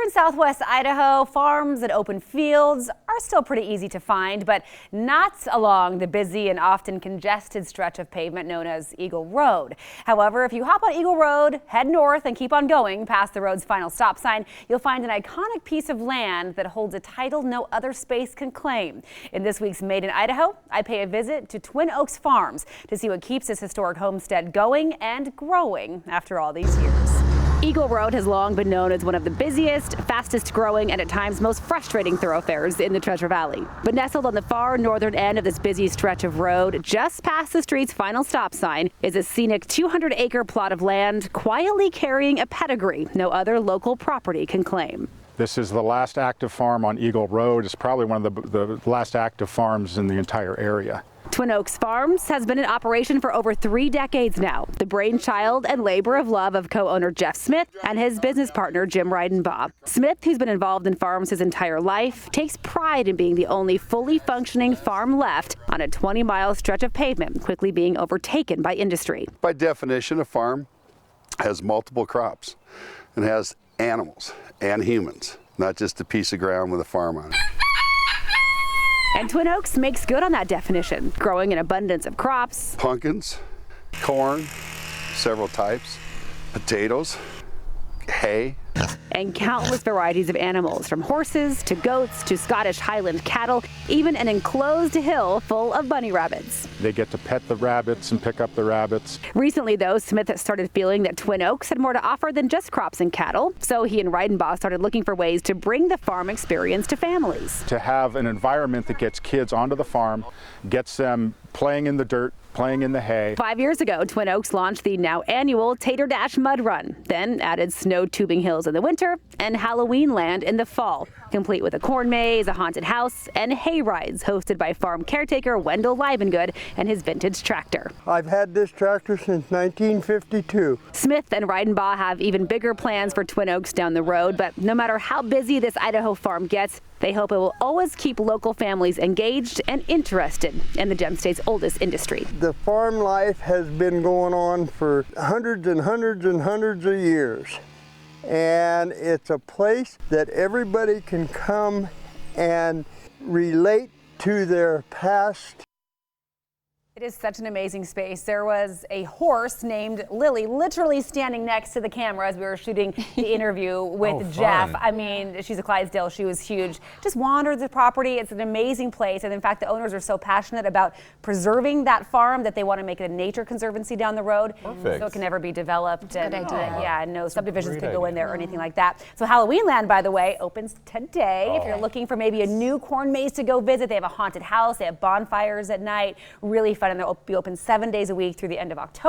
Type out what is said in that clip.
in southwest Idaho, farms and open fields are still pretty easy to find, but not along the busy and often congested stretch of pavement known as Eagle Road. However, if you hop on Eagle Road, head north and keep on going past the road's final stop sign, you'll find an iconic piece of land that holds a title no other space can claim. In this week's Made in Idaho, I pay a visit to Twin Oaks Farms to see what keeps this historic homestead going and growing after all these years. Eagle Road has long been known as one of the busiest, fastest growing, and at times most frustrating thoroughfares in the Treasure Valley. But nestled on the far northern end of this busy stretch of road, just past the street's final stop sign, is a scenic 200-acre plot of land quietly carrying a pedigree no other local property can claim. This is the last active farm on Eagle Road. It's probably one of the last active farms in the entire area. Twin Oaks Farms has been in operation for over 3 decades now, the brainchild and labor of love of co-owner Jeff Smith and his business partner Jim Reidenbaugh. Smith, who's been involved in farms his entire life, takes pride in being the only fully functioning farm left on a 20-mile stretch of pavement, quickly being overtaken by industry. By definition, a farm has multiple crops and has animals and humans, not just a piece of ground with a farm on it. And Twin Oaks makes good on that definition, growing an abundance of crops. Pumpkins, corn, several types, potatoes, hay. And countless varieties of animals, from horses to goats to Scottish Highland cattle, even an enclosed hill full of bunny rabbits. They get to pet the rabbits and pick up the rabbits. Recently, though, Smith started feeling that Twin Oaks had more to offer than just crops and cattle, so he and Reidenbaugh started looking for ways to bring the farm experience to families. To have an environment that gets kids onto the farm, gets them playing in the dirt, playing in the hay. 5 years ago, Twin Oaks launched the now annual Tater Dash Mud Run, then added snow tubing hills in the winter and Halloween land in the fall, complete with a corn maze, a haunted house, and hay rides hosted by farm caretaker Wendell Livengood and his vintage tractor. I've had this tractor since 1952. Smith and Reidenbaugh have even bigger plans for Twin Oaks down the road, but no matter how busy this Idaho farm gets, they hope it will always keep local families engaged and interested in the Gem State's oldest industry. The farm life has been going on for hundreds and hundreds and hundreds of years. And it's a place that everybody can come and relate to their past. It is such an amazing space. There was a horse named Lily literally standing next to the camera as we were shooting the interview with Jeff. I mean, she's a Clydesdale. She was huge. Just wandered the property. It's an amazing place. And in fact, the owners are so passionate about preserving that farm that they want to make it a nature conservancy down the road. Perfect. So it can never be developed. That's a good idea. Yeah, no subdivisions can go in there or anything like that. So Halloween Land, by the way, opens today. If you're looking for maybe a new corn maze to go visit, they have a haunted house. They have bonfires at night. Really fun. And they'll be open 7 days a week through the end of October.